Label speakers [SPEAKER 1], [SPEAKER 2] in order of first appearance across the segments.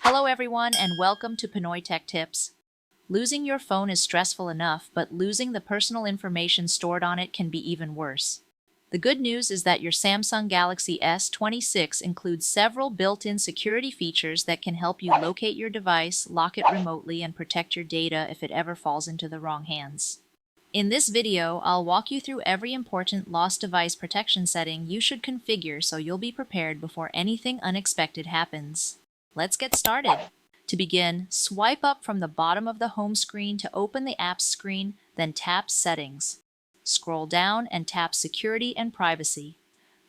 [SPEAKER 1] Hello everyone and welcome to Pinoy Tech Tips. Losing your phone is stressful enough, but losing the personal information stored on it can be even worse. The good news is that your Samsung Galaxy S26 includes several built-in security features that can help you locate your device, lock it remotely, and protect your data if it ever falls into the wrong hands. In this video, I'll walk you through every important lost device protection setting you should configure so you'll be prepared before anything unexpected happens. Let's get started. To begin, swipe up from the bottom of the home screen to open the apps screen, then tap Settings. Scroll down and tap Security and Privacy.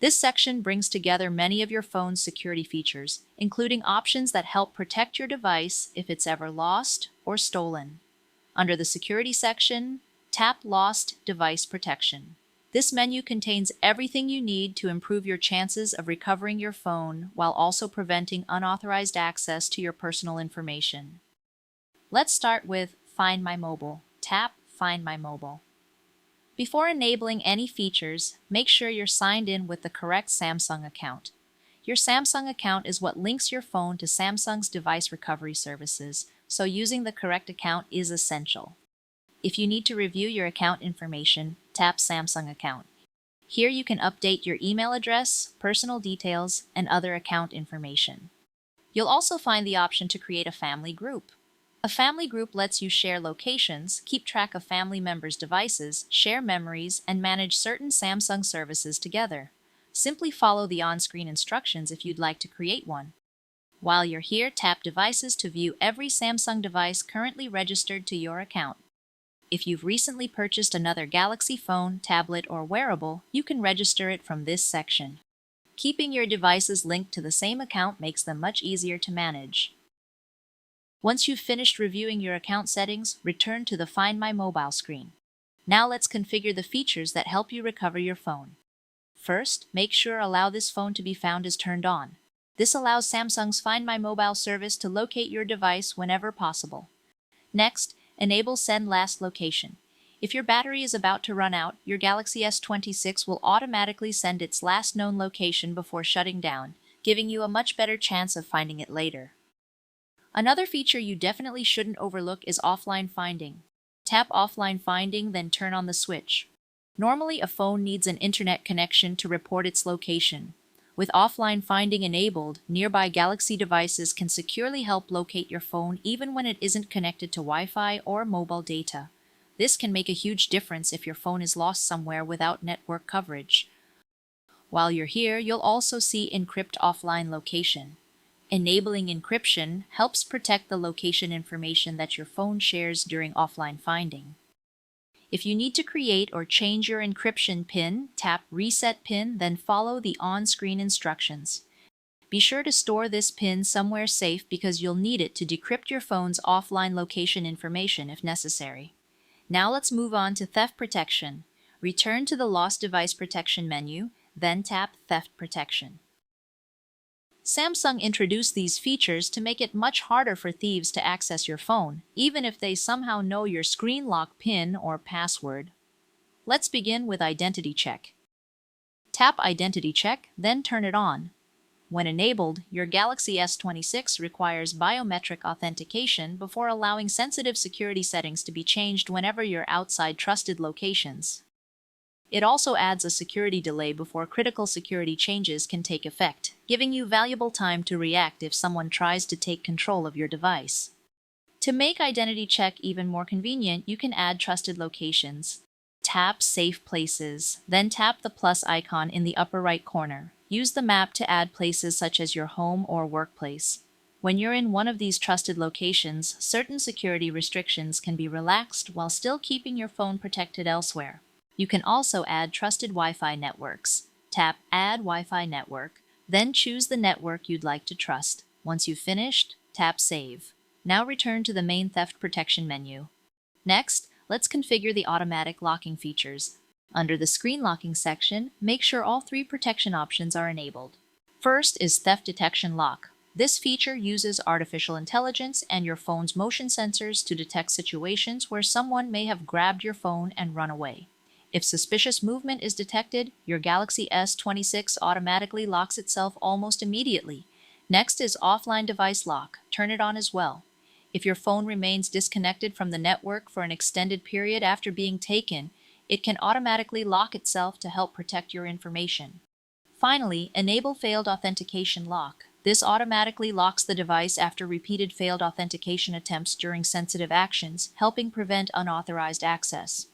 [SPEAKER 1] This section brings together many of your phone's security features, including options that help protect your device if it's ever lost or stolen. Under the Security section, tap Lost Device Protection. This menu contains everything you need to improve your chances of recovering your phone while also preventing unauthorized access to your personal information. Let's start with Find My Mobile. Tap Find My Mobile. Before enabling any features, make sure you're signed in with the correct Samsung account. Your Samsung account is what links your phone to Samsung's device recovery services, so using the correct account is essential. If you need to review your account information, tap Samsung Account. Here you can update your email address, personal details, and other account information. You'll also find the option to create a family group. A family group lets you share locations, keep track of family members' devices, share memories, and manage certain Samsung services together. Simply follow the on-screen instructions if you'd like to create one. While you're here, tap Devices to view every Samsung device currently registered to your account. If you've recently purchased another Galaxy phone, tablet, or wearable, you can register it from this section. Keeping your devices linked to the same account makes them much easier to manage. Once you've finished reviewing your account settings, return to the Find My Mobile screen. Now let's configure the features that help you recover your phone. First, make sure Allow this phone to be found is turned on. This allows Samsung's Find My Mobile service to locate your device whenever possible. Next, enable Send Last Location. If your battery is about to run out, your Galaxy S26 will automatically send its last known location before shutting down, giving you a much better chance of finding it later. Another feature you definitely shouldn't overlook is Offline Finding. Tap Offline Finding, then turn on the switch. Normally, a phone needs an internet connection to report its location. With Offline Finding enabled, nearby Galaxy devices can securely help locate your phone even when it isn't connected to Wi-Fi or mobile data. This can make a huge difference if your phone is lost somewhere without network coverage. While you're here, you'll also see Encrypt Offline Location. Enabling encryption helps protect the location information that your phone shares during offline finding. If you need to create or change your encryption PIN, tap Reset PIN, then follow the on-screen instructions. Be sure to store this PIN somewhere safe because you'll need it to decrypt your phone's offline location information if necessary. Now let's move on to Theft Protection. Return to the Lost Device Protection menu, then tap Theft Protection. Samsung introduced these features to make it much harder for thieves to access your phone, even if they somehow know your screen lock PIN or password. Let's begin with Identity Check. Tap Identity Check, then turn it on. When enabled, your Galaxy S26 requires biometric authentication before allowing sensitive security settings to be changed whenever you're outside trusted locations. It also adds a security delay before critical security changes can take effect, giving you valuable time to react if someone tries to take control of your device. To make Identity Check even more convenient, you can add trusted locations. Tap Safe Places, then tap the plus icon in the upper right corner. Use the map to add places such as your home or workplace. When you're in one of these trusted locations, certain security restrictions can be relaxed while still keeping your phone protected elsewhere. You can also add trusted Wi-Fi networks. Tap Add Wi-Fi Network, then choose the network you'd like to trust. Once you've finished, tap Save. Now return to the main Theft Protection menu. Next, let's configure the automatic locking features. Under the Screen Locking section, make sure all three protection options are enabled. First is Theft Detection Lock. This feature uses artificial intelligence and your phone's motion sensors to detect situations where someone may have grabbed your phone and run away. If suspicious movement is detected, your Galaxy S26 automatically locks itself almost immediately. Next is offline device lock. Turn it on as well. If your phone remains disconnected from the network for an extended period after being taken, it can automatically lock itself to help protect your information. Finally, enable failed authentication lock. This automatically locks the device after repeated failed authentication attempts during sensitive actions, helping prevent unauthorized access.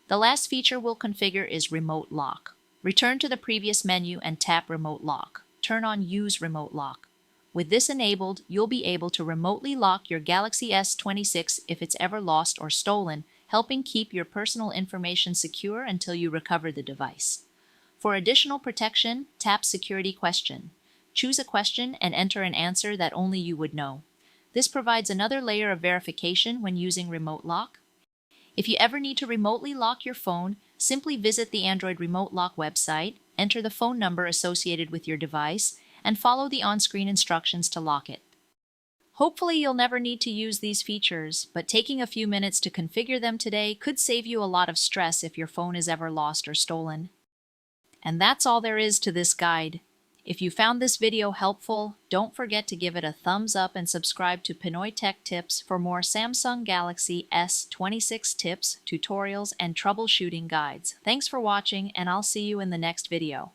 [SPEAKER 1] The last feature we'll configure is remote lock. Return to the previous menu and tap Remote Lock. Turn on Use Remote Lock. With this enabled, you'll be able to remotely lock your Galaxy S26 if it's ever lost or stolen, helping keep your personal information secure until you recover the device. For additional protection, tap Security Question. Choose a question and enter an answer that only you would know. This provides another layer of verification when using Remote Lock. If you ever need to remotely lock your phone, simply visit the Android Remote Lock website, enter the phone number associated with your device, and follow the on-screen instructions to lock it. Hopefully you'll never need to use these features, but taking a few minutes to configure them today could save you a lot of stress if your phone is ever lost or stolen. And that's all there is to this guide. If you found this video helpful, don't forget to give it a thumbs up and subscribe to Pinoy Tech Tips for more Samsung Galaxy S26 tips, tutorials, and troubleshooting guides. Thanks for watching, and I'll see you in the next video.